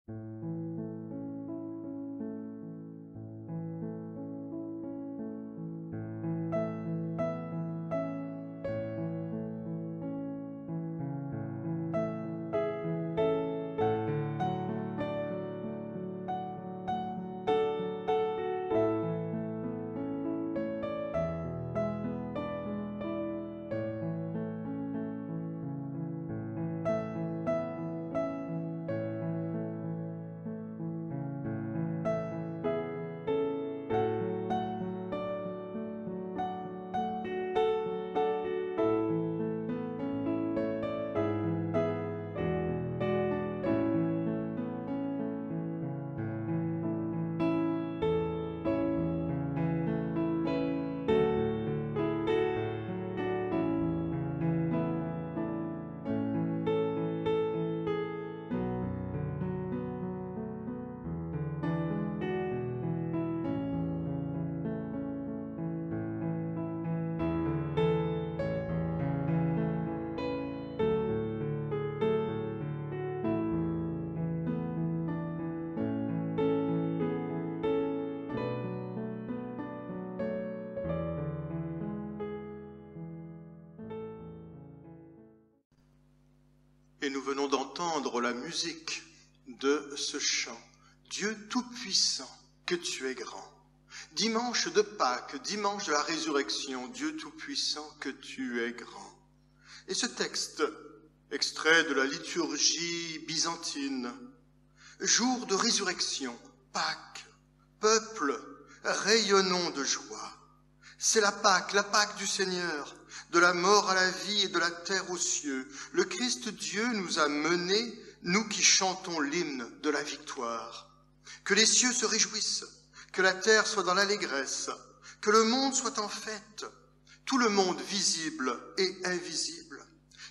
Et nous venons d'entendre la musique de ce chant. Dieu Tout-Puissant, que tu es grand. Dimanche de Pâques, dimanche de la résurrection, Dieu Tout-Puissant, que tu es grand. Et ce texte, extrait de la liturgie byzantine, jour de résurrection, Pâques, peuple, rayonnons de joie. C'est la Pâque du Seigneur, de la mort à la vie et de la terre aux cieux. Le Christ Dieu nous a menés, nous qui chantons l'hymne de la victoire. Que les cieux se réjouissent, que la terre soit dans l'allégresse, que le monde soit en fête, tout le monde visible et invisible,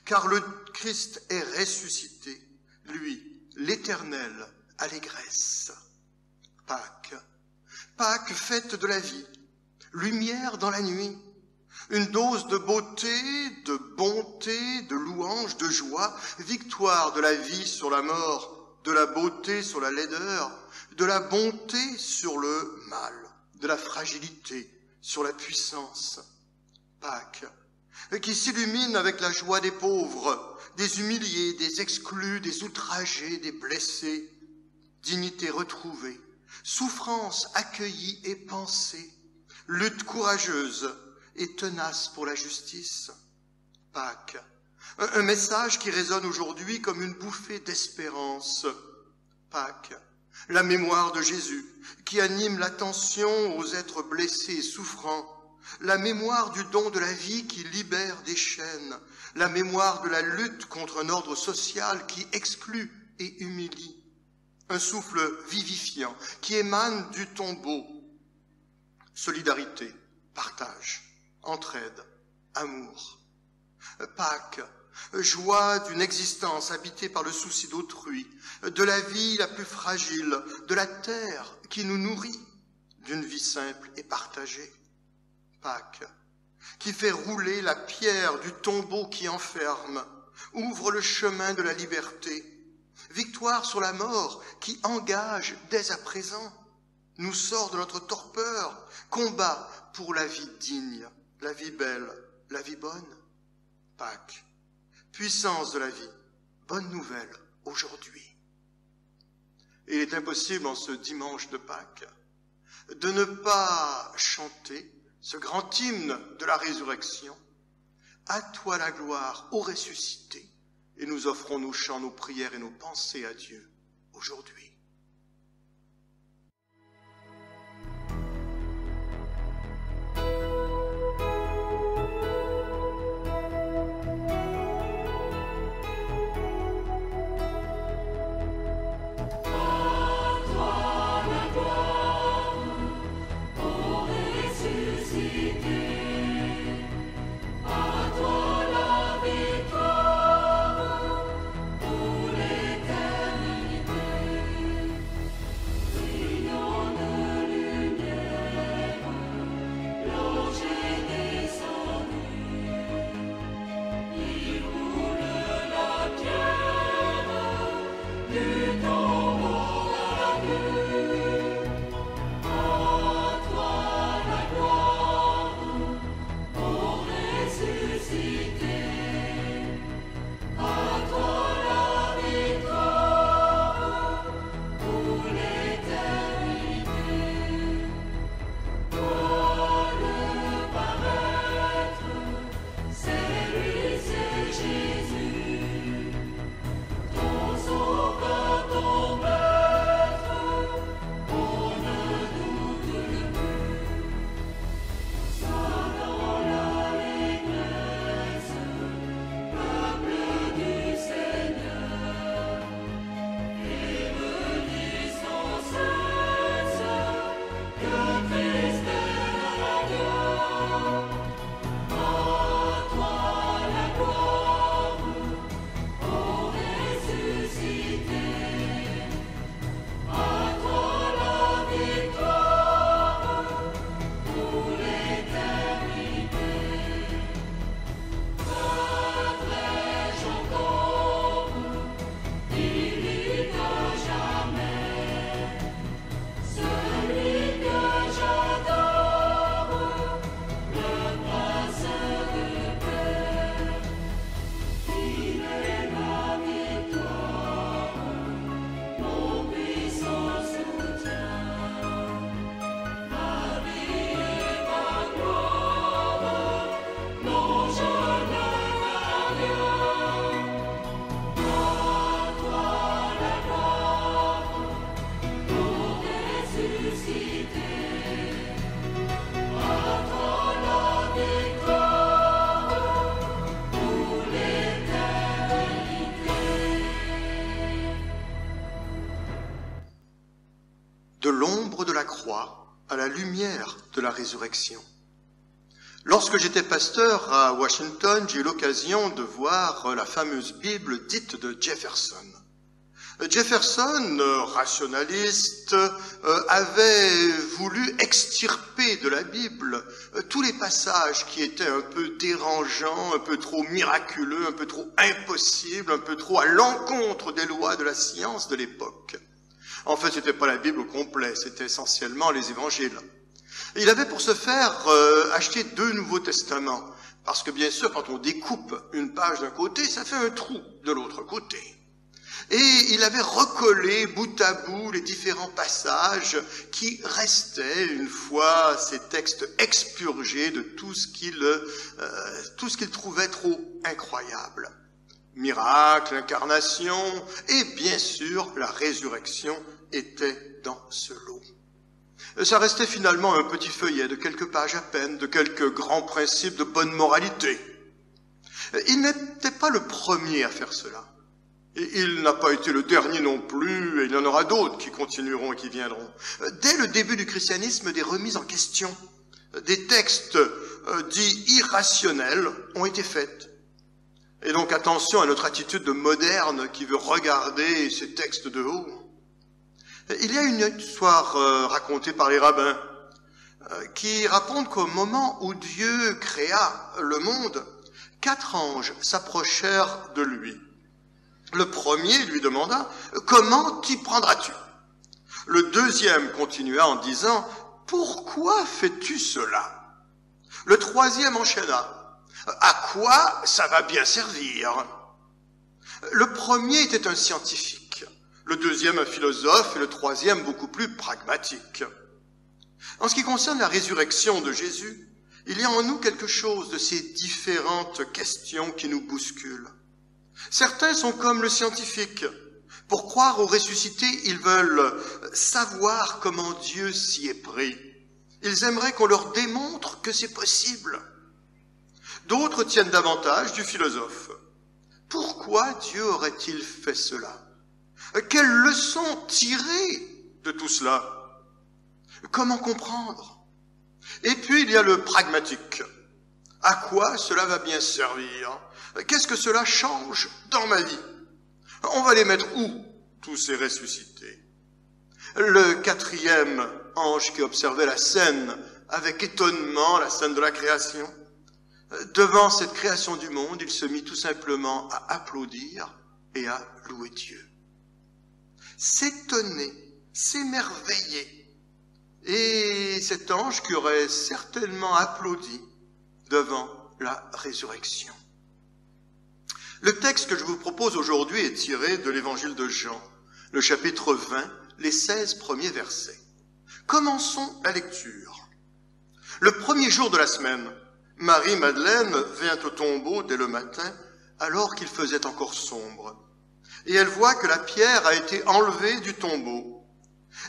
car le Christ est ressuscité, lui, l'éternelle allégresse. Pâques, Pâques, fête de la vie, lumière dans la nuit, une dose de beauté, de bonté, de louange, de joie, victoire de la vie sur la mort, de la beauté sur la laideur, de la bonté sur le mal, de la fragilité sur la puissance. Pâques, qui s'illumine avec la joie des pauvres, des humiliés, des exclus, des outragés, des blessés, dignité retrouvée, souffrance accueillie et pensée, lutte courageuse et tenace pour la justice. Pâques, un message qui résonne aujourd'hui comme une bouffée d'espérance. Pâques, la mémoire de Jésus qui anime l'attention aux êtres blessés et souffrants, la mémoire du don de la vie qui libère des chaînes, la mémoire de la lutte contre un ordre social qui exclut et humilie, un souffle vivifiant qui émane du tombeau. Solidarité, partage, entraide, amour. Pâques, joie d'une existence habitée par le souci d'autrui, de la vie la plus fragile, de la terre qui nous nourrit, d'une vie simple et partagée. Pâques, qui fait rouler la pierre du tombeau qui enferme, ouvre le chemin de la liberté. Victoire sur la mort qui engage dès à présent, nous sort de notre torpeur, combat pour la vie digne, la vie belle, la vie bonne. Pâques, puissance de la vie, bonne nouvelle aujourd'hui. Et il est impossible en ce dimanche de Pâques de ne pas chanter ce grand hymne de la résurrection. À toi la gloire, ô ressuscité, et nous offrons nos chants, nos prières et nos pensées à Dieu aujourd'hui. de l'ombre de la croix à la lumière de la résurrection. Lorsque j'étais pasteur à Washington, j'ai eu l'occasion de voir la fameuse Bible dite de Jefferson. Jefferson, rationaliste, avait voulu extirper de la Bible tous les passages qui étaient un peu dérangeants, un peu trop miraculeux, un peu trop impossibles, un peu trop à l'encontre des lois de la science de l'époque. En fait, c'était pas la Bible au complet, c'était essentiellement les évangiles. Et il avait pour ce faire acheté 2 Nouveaux Testaments, parce que bien sûr, quand on découpe une page d'un côté, ça fait un trou de l'autre côté. Et il avait recollé bout à bout les différents passages qui restaient une fois ces textes expurgés de tout ce qu'il trouvait trop incroyable. Miracle, incarnation et bien sûr la résurrection était dans ce lot. Ça restait finalement un petit feuillet de quelques pages à peine, de quelques grands principes de bonne moralité. Il n'était pas le premier à faire cela. Et il n'a pas été le dernier non plus, et il y en aura d'autres qui continueront et qui viendront. Dès le début du christianisme, des remises en question, des textes dits irrationnels ont été faites. Et donc attention à notre attitude de moderne qui veut regarder ces textes de haut. Il y a une histoire racontée par les rabbins qui raconte qu'au moment où Dieu créa le monde, 4 anges s'approchèrent de lui. Le premier lui demanda « Comment t'y prendras-tu » Le deuxième continua en disant « Pourquoi fais-tu cela » Le troisième enchaîna « À quoi ça va bien servir » Le premier était un scientifique, le deuxième un philosophe et le troisième beaucoup plus pragmatique. En ce qui concerne la résurrection de Jésus, il y a en nous quelque chose de ces différentes questions qui nous bousculent. Certains sont comme le scientifique. Pour croire au ressuscité, ils veulent savoir comment Dieu s'y est pris. Ils aimeraient qu'on leur démontre que c'est possible. D'autres tiennent davantage du philosophe. Pourquoi Dieu aurait-il fait cela? Quelles leçons tirer de tout cela? Comment comprendre? Et puis il y a le pragmatique. À quoi cela va bien servir? Qu'est-ce que cela change dans ma vie? On va les mettre où, tous ces ressuscités? Le 4e ange qui observait la scène avec étonnement, la scène de la création, devant cette création du monde, il se mit tout simplement à applaudir et à louer Dieu. S'étonner, s'émerveiller. Et cet ange qui aurait certainement applaudi devant la résurrection. Le texte que je vous propose aujourd'hui est tiré de l'évangile de Jean, le chapitre 20, les 16 premiers versets. Commençons la lecture. Le premier jour de la semaine, Marie-Madeleine vint au tombeau dès le matin, alors qu'il faisait encore sombre. Et elle voit que la pierre a été enlevée du tombeau.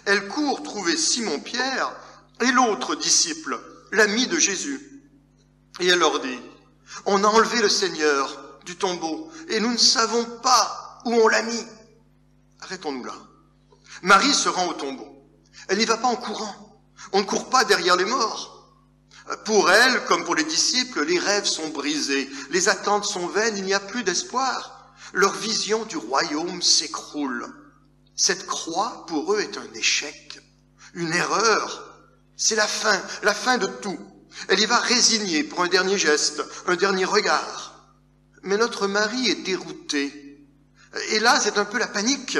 Elle court trouver Simon-Pierre et l'autre disciple, l'ami de Jésus. Et elle leur dit, « On a enlevé le Seigneur du tombeau, et nous ne savons pas où on l'a mis. » Arrêtons-nous là. Marie se rend au tombeau. Elle n'y va pas en courant. On ne court pas derrière les morts. Pour elle, comme pour les disciples, les rêves sont brisés, les attentes sont vaines, il n'y a plus d'espoir. Leur vision du royaume s'écroule. Cette croix, pour eux, est un échec, une erreur. C'est la fin de tout. Elle y va résignée pour un dernier geste, un dernier regard. Mais notre Marie est déroutée. Et là, c'est un peu la panique.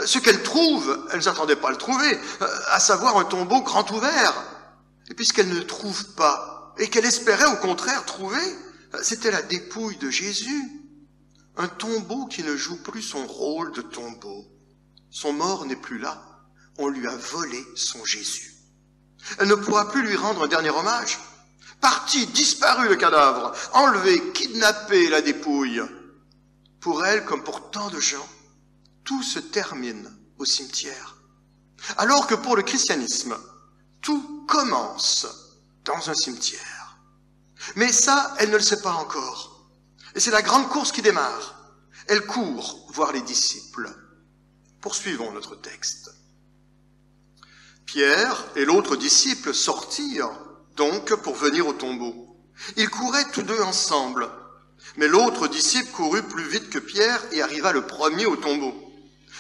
Ce qu'elle trouve, elle ne s'attendait pas à le trouver, à savoir un tombeau grand ouvert. Et puisqu'elle ne le trouve pas, et qu'elle espérait au contraire trouver, c'était la dépouille de Jésus. Un tombeau qui ne joue plus son rôle de tombeau. Son mort n'est plus là. On lui a volé son Jésus. Elle ne pourra plus lui rendre un dernier hommage. Parti, disparu le cadavre, enlevé, kidnappé la dépouille. Pour elle, comme pour tant de gens, tout se termine au cimetière. Alors que pour le christianisme, tout commence dans un cimetière. Mais ça, elle ne le sait pas encore. Et c'est la grande course qui démarre. Elle court voir les disciples. Poursuivons notre texte. Pierre et l'autre disciple sortirent donc pour venir au tombeau. Ils couraient tous deux ensemble, mais l'autre disciple courut plus vite que Pierre et arriva le premier au tombeau.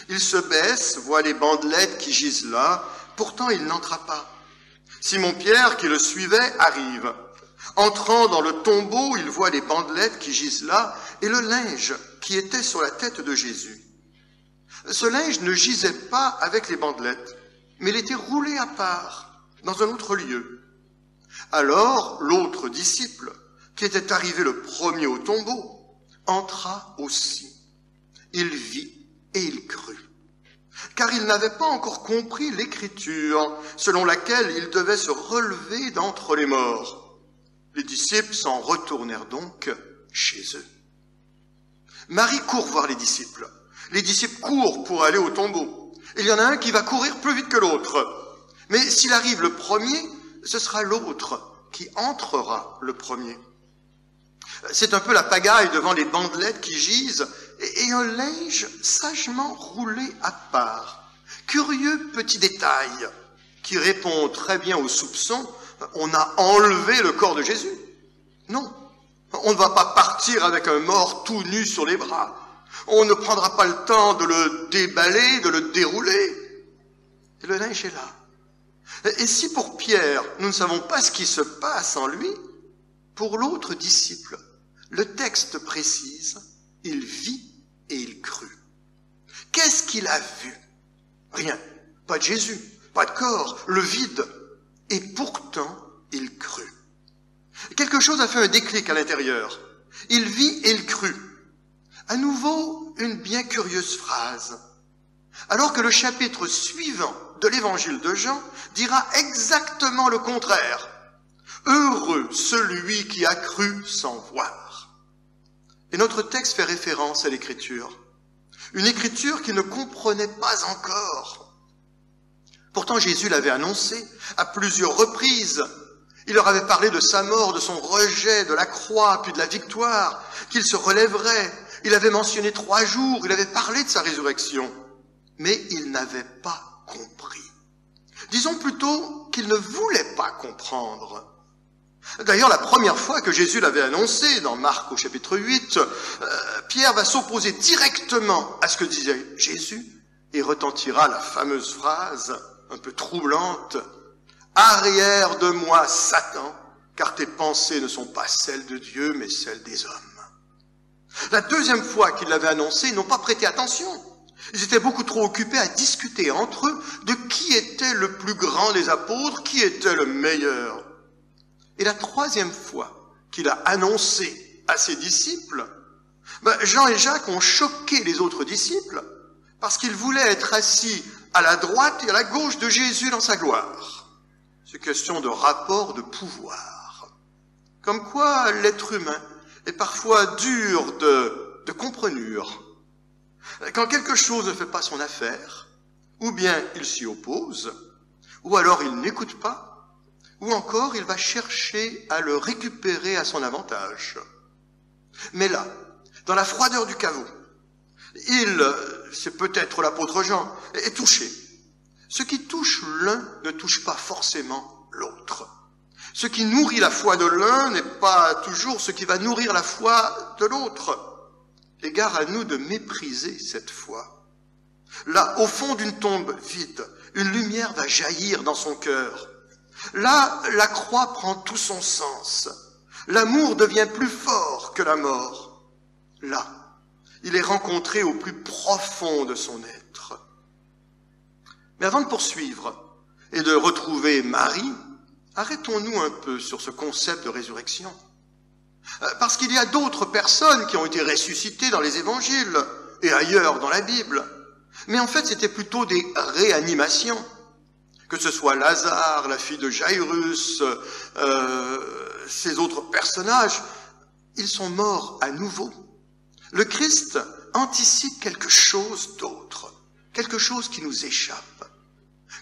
Il se baisse, voit les bandelettes qui gisent là, pourtant il n'entra pas. Simon-Pierre, qui le suivait, arrive. Entrant dans le tombeau, il voit les bandelettes qui gisent là et le linge qui était sur la tête de Jésus. Ce linge ne gisait pas avec les bandelettes, mais il était roulé à part, dans un autre lieu. Alors l'autre disciple, qui était arrivé le premier au tombeau, entra aussi. Il vit et il crut, car il n'avait pas encore compris l'écriture selon laquelle il devait se relever d'entre les morts. Les disciples s'en retournèrent donc chez eux. Marie court voir les disciples. Les disciples courent pour aller au tombeau. Il y en a un qui va courir plus vite que l'autre. Mais s'il arrive le premier, ce sera l'autre qui entrera le premier. C'est un peu la pagaille devant les bandelettes qui gisent et un linge sagement roulé à part. Curieux petit détail qui répond très bien au soupçon, on a enlevé le corps de Jésus. Non, on ne va pas partir avec un mort tout nu sur les bras. On ne prendra pas le temps de le déballer, de le dérouler. Et le linge est là. Et si pour Pierre, nous ne savons pas ce qui se passe en lui, pour l'autre disciple, le texte précise, il vit et il crut. Qu'est-ce qu'il a vu? Rien. Pas de Jésus, pas de corps, le vide. Et pourtant, il crut. Quelque chose a fait un déclic à l'intérieur. Il vit et il crut. À nouveau, une bien curieuse phrase. Alors que le chapitre suivant de l'évangile de Jean dira exactement le contraire. Heureux celui qui a cru sans voir. Et notre texte fait référence à l'écriture. Une écriture qu'il ne comprenait pas encore. Pourtant, Jésus l'avait annoncé à plusieurs reprises. Il leur avait parlé de sa mort, de son rejet, de la croix, puis de la victoire, qu'il se relèverait. Il avait mentionné 3 jours, il avait parlé de sa résurrection. Mais il n'avait pas compris. Disons plutôt qu'il ne voulait pas comprendre. D'ailleurs, la première fois que Jésus l'avait annoncé, dans Marc au chapitre 8, Pierre va s'opposer directement à ce que disait Jésus et retentira la fameuse phrase, un peu troublante, « Arrière de moi, Satan, car tes pensées ne sont pas celles de Dieu, mais celles des hommes. » La deuxième fois qu'il l'avait annoncé, ils n'ont pas prêté attention. Ils étaient beaucoup trop occupés à discuter entre eux de qui était le plus grand des apôtres, qui était le meilleur. Et la troisième fois qu'il a annoncé à ses disciples, Jean et Jacques ont choqué les autres disciples parce qu'ils voulaient être assis à la droite et à la gauche de Jésus dans sa gloire. C'est question de rapport de pouvoir. Comme quoi l'être humain est parfois dur de comprenure. Quand quelque chose ne fait pas son affaire, ou bien il s'y oppose, ou alors il n'écoute pas, ou encore il va chercher à le récupérer à son avantage. Mais là, dans la froideur du caveau, c'est peut-être l'apôtre Jean, est touché. Ce qui touche l'un ne touche pas forcément l'autre. Ce qui nourrit la foi de l'un n'est pas toujours ce qui va nourrir la foi de l'autre. Et gare à nous de mépriser cette foi. Là, au fond d'une tombe vide, une lumière va jaillir dans son cœur. Là, la croix prend tout son sens. L'amour devient plus fort que la mort. Là, il est rencontré au plus profond de son être. Mais avant de poursuivre et de retrouver Marie, arrêtons-nous un peu sur ce concept de résurrection. Parce qu'il y a d'autres personnes qui ont été ressuscitées dans les évangiles et ailleurs dans la Bible. Mais en fait, c'était plutôt des réanimations. Que ce soit Lazare, la fille de Jairus, ces autres personnages, ils sont morts à nouveau. Le Christ anticipe quelque chose d'autre, quelque chose qui nous échappe.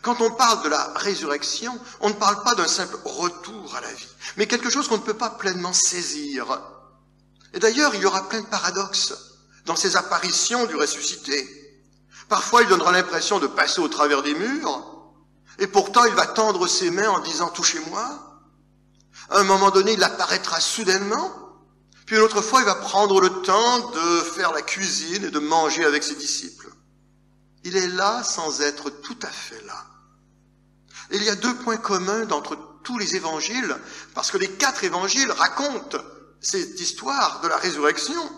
Quand on parle de la résurrection, on ne parle pas d'un simple retour à la vie, mais quelque chose qu'on ne peut pas pleinement saisir. Et d'ailleurs, il y aura plein de paradoxes dans ces apparitions du ressuscité. Parfois, il donnera l'impression de passer au travers des murs, Et pourtant, il va tendre ses mains en disant « Touchez-moi ». À un moment donné, il apparaîtra soudainement. Puis une autre fois, il va prendre le temps de faire la cuisine et de manger avec ses disciples. Il est là sans être tout à fait là. Et il y a deux points communs d'entre tous les évangiles, parce que les 4 évangiles racontent cette histoire de la résurrection,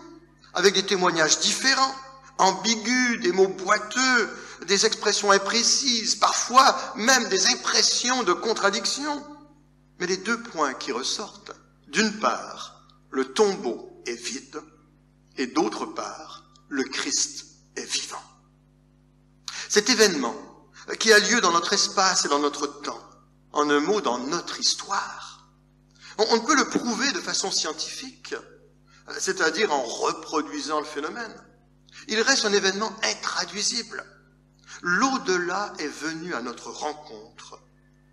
avec des témoignages différents, ambigus, des mots boiteux, des expressions imprécises, parfois même des impressions de contradiction. Mais les deux points qui ressortent, d'une part, le tombeau est vide, et d'autre part, le Christ est vivant. Cet événement qui a lieu dans notre espace et dans notre temps, en un mot, dans notre histoire, on ne peut le prouver de façon scientifique, c'est-à-dire en reproduisant le phénomène. Il reste un événement intraduisible. L'au-delà est venu à notre rencontre,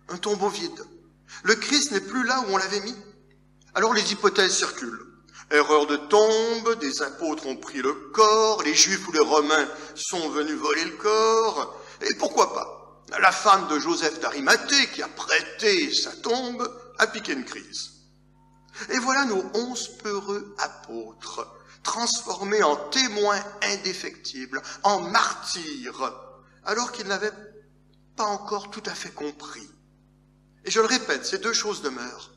un tombeau vide. Le Christ n'est plus là où on l'avait mis. Alors les hypothèses circulent. Erreur de tombe, des apôtres ont pris le corps, les Juifs ou les Romains sont venus voler le corps, et pourquoi pas? La femme de Joseph d'Arimathée, qui a prêté sa tombe, a piqué une crise. Et voilà nos 11 peureux apôtres, transformés en témoins indéfectibles, en martyrs, alors qu'ils n'avaient pas encore tout à fait compris. Et je le répète, ces deux choses demeurent.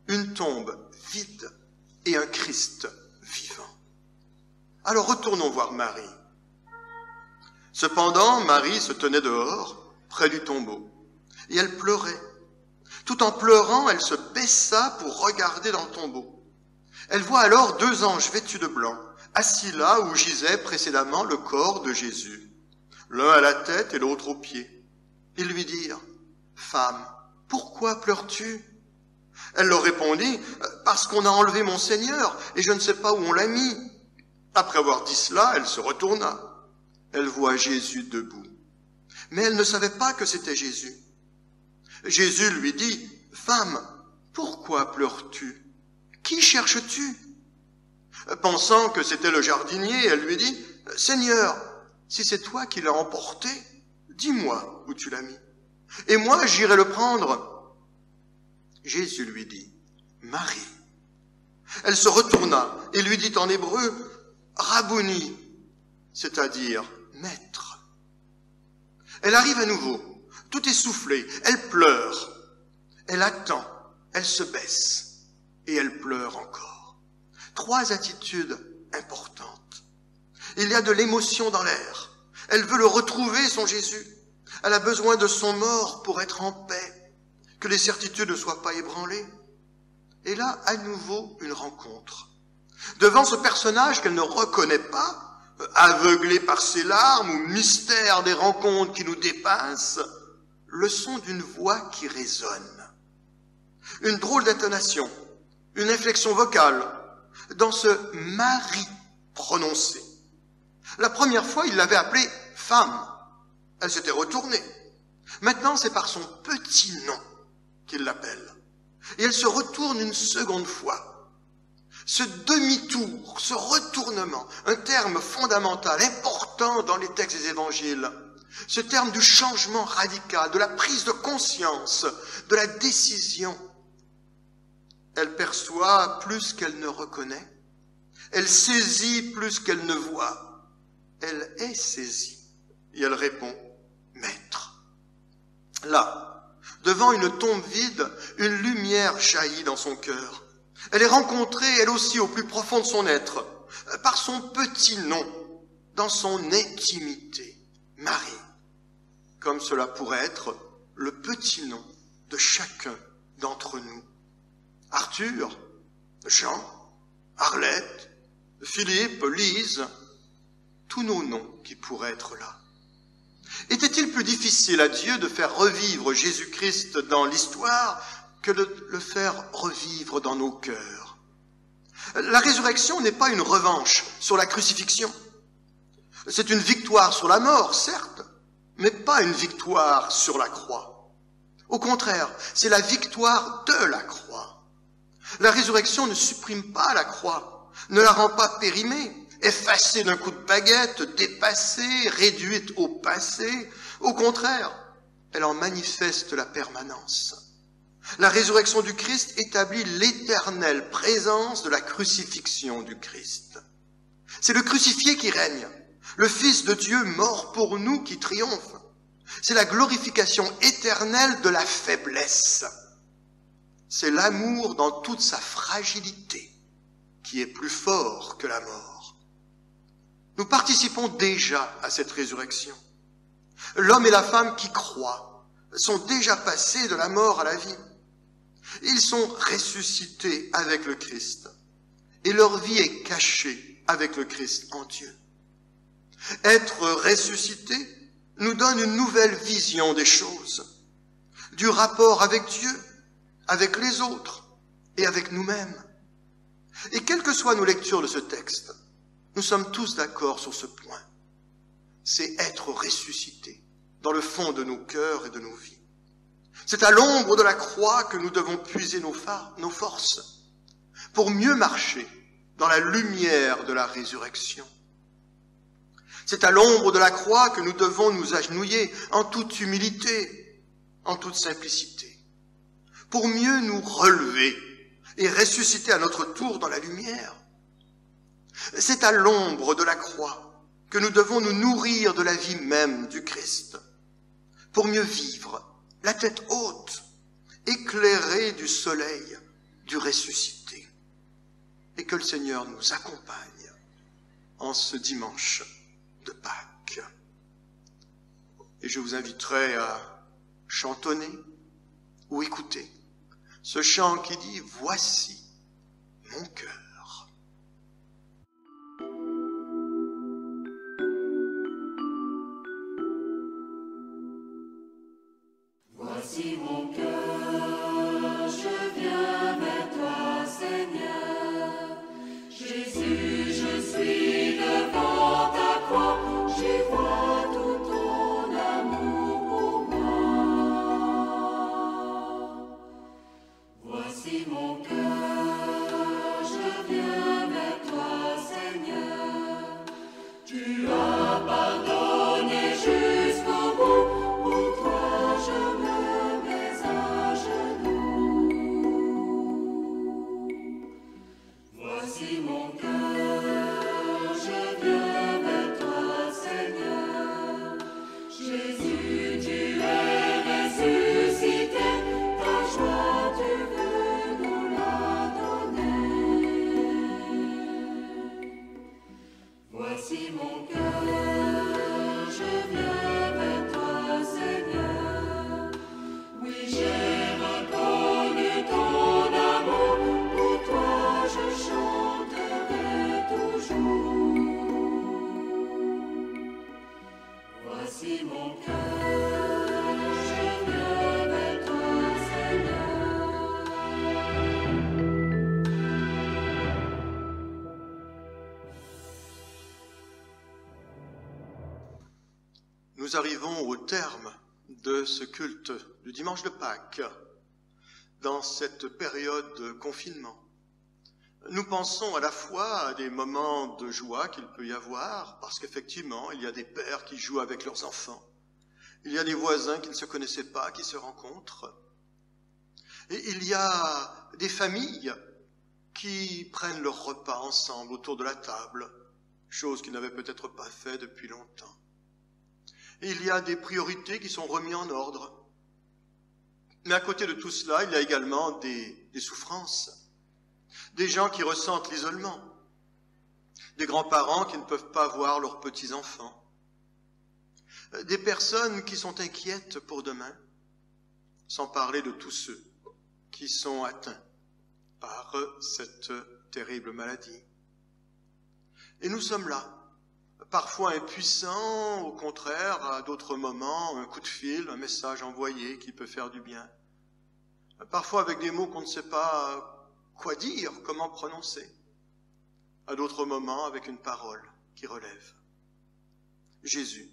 Une tombe vide et un Christ vivant. Alors retournons voir Marie. Cependant, Marie se tenait dehors, près du tombeau, et elle pleurait. Tout en pleurant, elle se baissa pour regarder dans le tombeau. Elle voit alors 2 anges vêtus de blanc, assis là où gisait précédemment le corps de Jésus, l'un à la tête et l'autre aux pieds. Ils lui dirent « Femme, pourquoi pleures-tu » Elle leur répondit « Parce qu'on a enlevé mon Seigneur, et je ne sais pas où on l'a mis. » Après avoir dit cela, elle se retourna. Elle voit Jésus debout. Mais elle ne savait pas que c'était Jésus. Jésus lui dit « Femme, pourquoi pleures-tu? Qui cherches-tu » Pensant que c'était le jardinier, elle lui dit « Seigneur, si c'est toi qui l'as emporté, dis-moi où tu l'as mis. Et moi, j'irai le prendre. » Jésus lui dit « Marie. » Elle se retourna et lui dit en hébreu « Rabouni », c'est-à-dire « Maître ». Elle arrive à nouveau, tout essoufflée, elle pleure, elle attend, elle se baisse et elle pleure encore. 3 attitudes importantes. Il y a de l'émotion dans l'air. Elle veut le retrouver, son Jésus. Elle a besoin de son mort pour être en paix, que les certitudes ne soient pas ébranlées. Et là, à nouveau, une rencontre. Devant ce personnage qu'elle ne reconnaît pas, aveuglée par ses larmes ou mystère des rencontres qui nous dépassent, le son d'une voix qui résonne. Une drôle d'intonation, une inflexion vocale dans ce « Marie » prononcé. La première fois, il l'avait appelée « femme ». Elle s'était retournée. Maintenant, c'est par son petit nom qu'il l'appelle. Et elle se retourne une seconde fois. Ce demi-tour, ce retournement, un terme fondamental, important dans les textes des évangiles, ce terme du changement radical, de la prise de conscience, de la décision. Elle perçoit plus qu'elle ne reconnaît, elle saisit plus qu'elle ne voit, elle est saisie et elle répond « Maître ». Là, devant une tombe vide, une lumière jaillit dans son cœur. Elle est rencontrée, elle aussi, au plus profond de son être, par son petit nom, dans son intimité, Marie, comme cela pourrait être le petit nom de chacun d'entre nous. Arthur, Jean, Arlette, Philippe, Lise, tous nos noms qui pourraient être là. Était-il plus difficile à Dieu de faire revivre Jésus-Christ dans l'histoire que de le faire revivre dans nos cœurs? La résurrection n'est pas une revanche sur la crucifixion. C'est une victoire sur la mort, certes, mais pas une victoire sur la croix. Au contraire, c'est la victoire de la croix. La résurrection ne supprime pas la croix, ne la rend pas périmée, effacée d'un coup de baguette, dépassée, réduite au passé. Au contraire, elle en manifeste la permanence. La résurrection du Christ établit l'éternelle présence de la crucifixion du Christ. C'est le crucifié qui règne, le Fils de Dieu mort pour nous qui triomphe. C'est la glorification éternelle de la faiblesse. C'est l'amour dans toute sa fragilité qui est plus fort que la mort. Nous participons déjà à cette résurrection. L'homme et la femme qui croient sont déjà passés de la mort à la vie. Ils sont ressuscités avec le Christ et leur vie est cachée avec le Christ en Dieu. Être ressuscité nous donne une nouvelle vision des choses, du rapport avec Dieu, avec les autres et avec nous-mêmes. Et quelles que soient nos lectures de ce texte, nous sommes tous d'accord sur ce point. C'est être ressuscité dans le fond de nos cœurs et de nos vies. C'est à l'ombre de la croix que nous devons puiser nos forces pour mieux marcher dans la lumière de la résurrection. C'est à l'ombre de la croix que nous devons nous agenouiller en toute humilité, en toute simplicité, pour mieux nous relever et ressusciter à notre tour dans la lumière. C'est à l'ombre de la croix que nous devons nous nourrir de la vie même du Christ, pour mieux vivre, la tête haute, éclairée du soleil du ressuscité. Et que le Seigneur nous accompagne en ce dimanche de Pâques. Et je vous inviterai à chantonner ou écouter ce chant qui dit « Voici mon cœur ». Voici mon cœur, je viens vers toi, Seigneur. Jésus, je suis devant ta croix, j'y vois tout ton amour pour moi. Voici mon cœur, je viens vers toi, Seigneur. Tu as pardonné jusqu'au bout, pour toi je me mets à genoux. Voici mon cœur, je viens vers toi, Seigneur. Jésus, tu es ressuscité, ta joie tu veux nous la donner. Voici mon cœur, je viens vers toi, Seigneur. Oui, j'ai reconnu ton amour, pour toi je chanterai toujours. Voici mon cœur, je viens vers toi, Seigneur. Nous arrivons au terme de ce culte du dimanche de Pâques, dans cette période de confinement. Nous pensons à la fois à des moments de joie qu'il peut y avoir, parce qu'effectivement, il y a des pères qui jouent avec leurs enfants. Il y a des voisins qui ne se connaissaient pas, qui se rencontrent. Et il y a des familles qui prennent leur repas ensemble autour de la table, chose qu'ils n'avaient peut-être pas fait depuis longtemps. Et il y a des priorités qui sont remises en ordre. Mais à côté de tout cela, il y a également des souffrances. Des gens qui ressentent l'isolement. Des grands-parents qui ne peuvent pas voir leurs petits-enfants. Des personnes qui sont inquiètes pour demain, sans parler de tous ceux qui sont atteints par cette terrible maladie. Et nous sommes là, parfois impuissants, au contraire, à d'autres moments, un coup de fil, un message envoyé qui peut faire du bien. Parfois avec des mots qu'on ne sait pas quoi dire, comment prononcer. À d'autres moments, avec une parole qui relève. Jésus,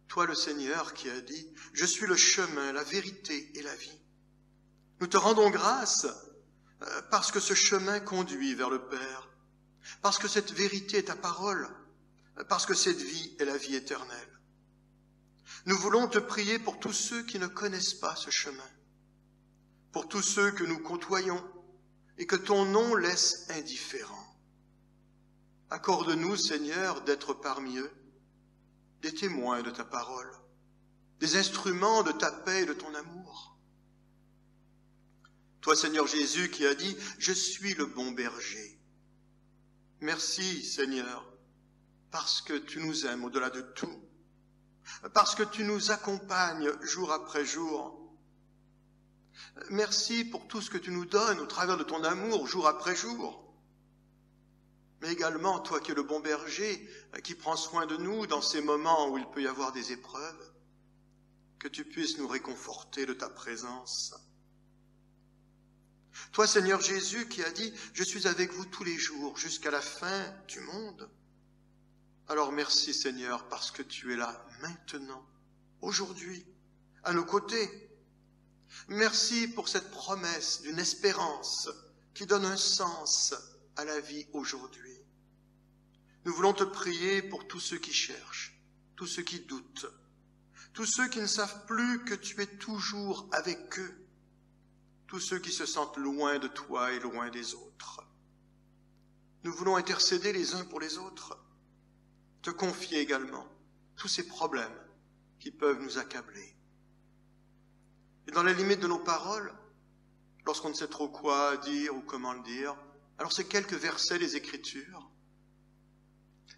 toi le Seigneur qui as dit « Je suis le chemin, la vérité et la vie ». Nous te rendons grâce parce que ce chemin conduit vers le Père, parce que cette vérité est ta parole, parce que cette vie est la vie éternelle. Nous voulons te prier pour tous ceux qui ne connaissent pas ce chemin, pour tous ceux que nous côtoyons et que ton nom laisse indifférents. Accorde-nous, Seigneur, d'être parmi eux, des témoins de ta parole, des instruments de ta paix et de ton amour. Toi, Seigneur Jésus, qui as dit « Je suis le bon berger ». Merci, Seigneur, parce que tu nous aimes au-delà de tout, parce que tu nous accompagnes jour après jour. Merci pour tout ce que tu nous donnes au travers de ton amour jour après jour. Mais également, toi qui es le bon berger, qui prends soin de nous dans ces moments où il peut y avoir des épreuves, que tu puisses nous réconforter de ta présence. Toi, Seigneur Jésus, qui as dit « Je suis avec vous tous les jours jusqu'à la fin du monde ». Alors merci, Seigneur, parce que tu es là maintenant, aujourd'hui, à nos côtés. Merci pour cette promesse d'une espérance qui donne un sens à la vie aujourd'hui. Nous voulons te prier pour tous ceux qui cherchent, tous ceux qui doutent, tous ceux qui ne savent plus que tu es toujours avec eux, tous ceux qui se sentent loin de toi et loin des autres. Nous voulons intercéder les uns pour les autres, te confier également tous ces problèmes qui peuvent nous accabler. Et dans les limites de nos paroles, lorsqu'on ne sait trop quoi dire ou comment le dire, alors c'est quelques versets des Écritures.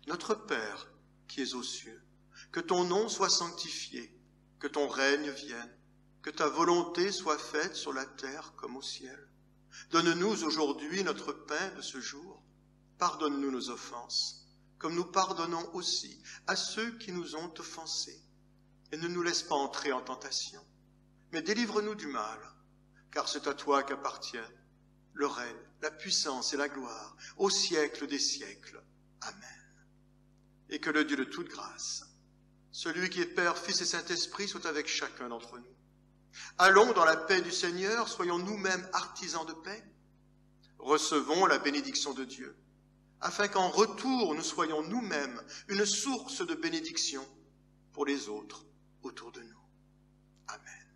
Notre Père qui es aux cieux, que ton nom soit sanctifié, que ton règne vienne, que ta volonté soit faite sur la terre comme au ciel. Donne-nous aujourd'hui notre pain de ce jour. Pardonne-nous nos offenses, comme nous pardonnons aussi à ceux qui nous ont offensés. Et ne nous laisse pas entrer en tentation, mais délivre-nous du mal, car c'est à toi qu'appartiennent le règne, la puissance et la gloire, au siècle des siècles. Amen. Et que le Dieu de toute grâce, celui qui est Père, Fils et Saint-Esprit, soit avec chacun d'entre nous. Allons dans la paix du Seigneur, soyons nous-mêmes artisans de paix. Recevons la bénédiction de Dieu, afin qu'en retour nous soyons nous-mêmes une source de bénédiction pour les autres autour de nous. Amen.